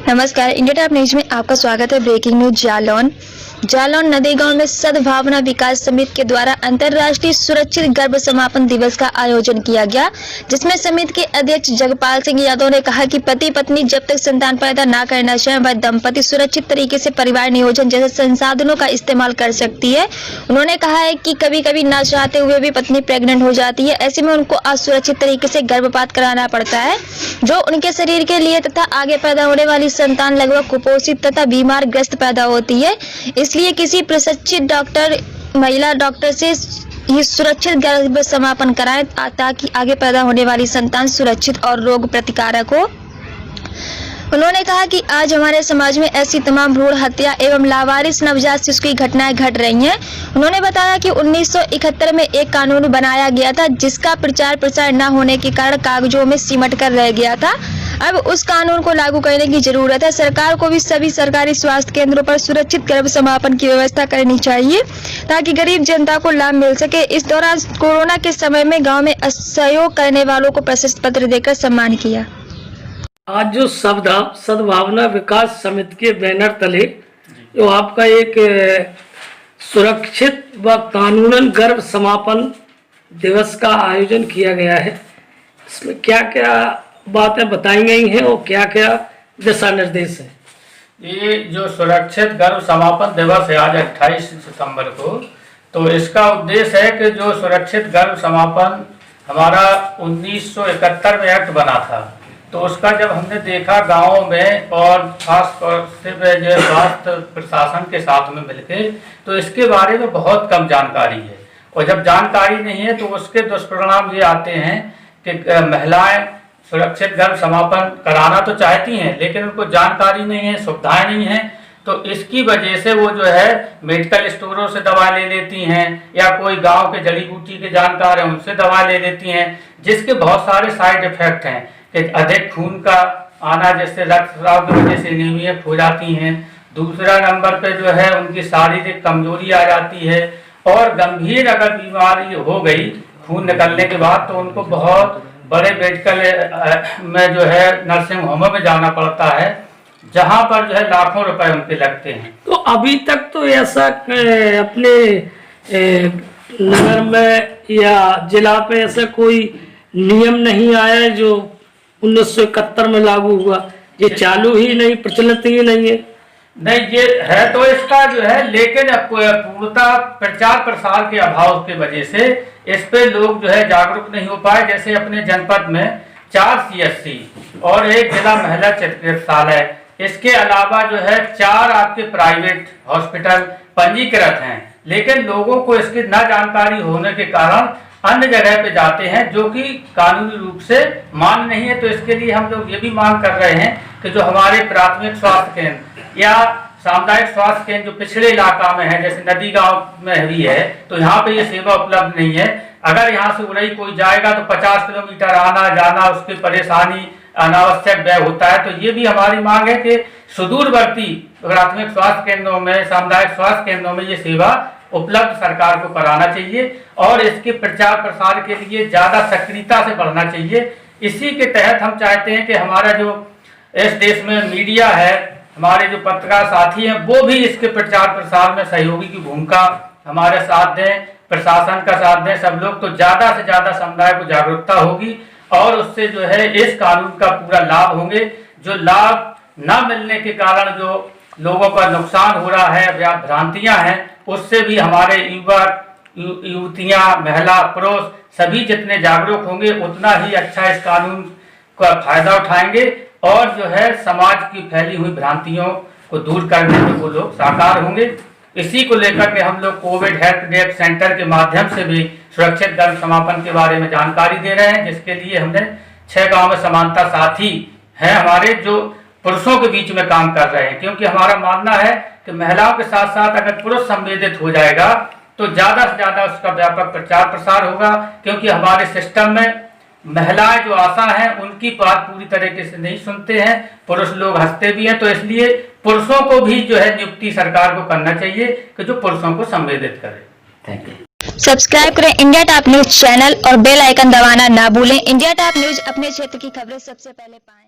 नमस्कार, India top news में आपका स्वागत है। Breaking news. जालौन नदी गांव में सद्भावना विकास समिति के द्वारा अंतर्राष्ट्रीय सुरक्षित गर्भ समापन दिवस का आयोजन किया गया, जिसमें समिति के अध्यक्ष जगपाल सिंह यादव ने कहा कि पति पत्नी जब तक संतान पैदा न करना चाहे वह दंपति सुरक्षित तरीके से परिवार नियोजन जैसे संसाधनों का इस्तेमाल कर सकती है। उन्होंने कहा है कि कभी कभी न चाहते हुए भी पत्नी प्रेग्नेंट हो जाती है, ऐसे में उनको असुरक्षित तरीके से गर्भपात कराना पड़ता है, जो उनके शरीर के लिए तथा आगे पैदा होने वाली संतान लगभग कुपोषित तथा बीमार ग्रस्त पैदा होती है। इसलिए किसी प्रशिक्षित डॉक्टर, महिला डॉक्टर से ही सुरक्षित गर्भ समापन कराएं ताकि आगे पैदा होने वाली संतान सुरक्षित और रोग प्रतिकारक हो। उन्होंने कहा कि आज हमारे समाज में ऐसी तमाम भ्रूण हत्या एवं लावारिस नवजात शिशु की घटनाएं घट रही हैं। उन्होंने बताया कि 1971 में एक कानून बनाया गया था, जिसका प्रचार प्रसार न होने के कारण कागजों में सिमट कर रह गया था। अब उस कानून को लागू करने की जरूरत है। सरकार को भी सभी सरकारी स्वास्थ्य केंद्रों पर सुरक्षित गर्भ समापन की व्यवस्था करनी चाहिए ताकि गरीब जनता को लाभ मिल सके। इस दौरान कोरोना के समय में गाँव में सहयोग करने वालों को प्रशस्ति पत्र देकर सम्मान किया। आज जो सद्भावना विकास समिति के बैनर तले जो आपका एक सुरक्षित व कानूनन गर्भ समापन दिवस का आयोजन किया गया है, इसमें क्या क्या बातें बताई गई हैं और क्या क्या दिशा निर्देश हैं? ये जो सुरक्षित गर्भ समापन दिवस है आज 28 सितंबर को, तो इसका उद्देश्य है कि जो सुरक्षित गर्भ समापन हमारा 1971 में एक्ट बना था, तो उसका जब हमने देखा गाँव में और खास तौर से जो स्वास्थ्य प्रशासन के साथ में मिलके, तो इसके बारे में बहुत कम जानकारी है। और जब जानकारी नहीं है तो उसके दुष्परिणाम ये आते हैं कि महिलाएं सुरक्षित गर्भ समापन कराना तो चाहती हैं, लेकिन उनको जानकारी नहीं है, सुविधाएं नहीं है, तो इसकी वजह से वो जो है मेडिकल स्टोरों से दवा ले लेती हैं या कोई गांव के जड़ी बूटी के जानकार हैं उनसे दवा ले लेती हैं, जिसके बहुत सारे साइड इफेक्ट हैं कि अधिक खून का आना, जैसे रक्तस्राव की वजह से एनीमिया हो जाती हैं। दूसरा नंबर पे जो है उनकी शारीरिक कमजोरी आ जाती है, और गंभीर अगर बीमारी हो गई खून निकलने के बाद तो उनको बहुत बड़े मेडिकल में जो है नर्सिंग होमों में जाना पड़ता है, जहां पर जो है लाखों रुपए उनके लगते हैं। तो अभी तक तो ऐसा अपने नगर में या जिला पे ऐसा कोई नियम नहीं आया जो 1971 में लागू हुआ। ये चालू ही नहीं, प्रचलित ही नहीं है। नहीं, ये है तो इसका जो है, लेकिन पूर्णतः प्रचार प्रसार के अभाव की वजह से इस पे लोग जो है जागरूक नहीं हो पाए। जैसे अपने जनपद में 4 CSC और एक जिला महिला चिकित्सालय, इसके अलावा जो है 4 आपके प्राइवेट हॉस्पिटल पंजीकृत हैं, लेकिन लोगों को इसकी न जानकारी होने के कारण अन्य जगह पे जाते हैं जो कि कानूनी रूप से मान्य नहीं है। तो इसके लिए हम लोग ये भी मांग कर रहे हैं कि जो हमारे प्राथमिक स्वास्थ्य केंद्र या सामुदायिक स्वास्थ्य केंद्र जो पिछड़े इलाका में है, जैसे नदी गांव में भी है, तो यहाँ पे ये सेवा उपलब्ध नहीं है। अगर यहाँ से उड़ई कोई जाएगा तो 50 किलोमीटर आना जाना, उसकी परेशानी, अनावश्यक व्यय होता है। तो ये भी हमारी मांग है कि सुदूरवर्ती प्राथमिक स्वास्थ्य केंद्रों में, सामुदायिक स्वास्थ्य केंद्रों में ये सेवा उपलब्ध सरकार को कराना चाहिए और इसके प्रचार प्रसार के लिए ज्यादा सक्रियता से बढ़ना चाहिए। इसी के तहत हम चाहते हैं कि हमारा जो इस देश में मीडिया है, हमारे जो पत्रकार साथी हैं, वो भी इसके प्रचार प्रसार में सहयोगी की भूमिका हमारे साथ दें, प्रशासन का साथ दें सब लोग, तो ज्यादा से ज्यादा समुदाय को जागरूकता होगी और उससे जो है इस कानून का पूरा लाभ होंगे। जो लाभ न मिलने के कारण जो लोगों का नुकसान हो रहा है या भ्रांतियां हैं, उससे भी हमारे युवक, युवतियां, महिला, पुरुष सभी जितने जागरूक होंगे उतना ही अच्छा इस कानून का फायदा उठाएंगे और जो है समाज की फैली हुई भ्रांतियों को दूर करने में वो लोग साकार होंगे। इसी को लेकर के हम लोग कोविड हेल्थ डेस्क सेंटर के माध्यम से भी सुरक्षित गर्भ समापन के बारे में जानकारी दे रहे हैं, जिसके लिए हमने 6 गाँव में समानता साथी हैं हमारे, जो पुरुषों के बीच में काम कर रहे हैं। क्योंकि हमारा मानना है कि महिलाओं के साथ साथ अगर पुरुष संवेदित हो जाएगा तो ज्यादा से ज्यादा उसका व्यापक प्रचार प्रसार होगा। क्योंकि हमारे सिस्टम में महिलाएं जो आशा हैं उनकी बात पूरी तरीके से नहीं सुनते हैं, पुरुष लोग हंसते भी हैं। तो इसलिए पुरुषों को भी जो है नियुक्ति सरकार को करना चाहिए कि जो पुरुषों को संवेदित करे। Thank you. सब्सक्राइब करें इंडिया टॉप न्यूज चैनल और बेल आइकन दबाना ना भूलें। इंडिया टॉप न्यूज अपने क्षेत्र की खबरें सबसे पहले पाएं।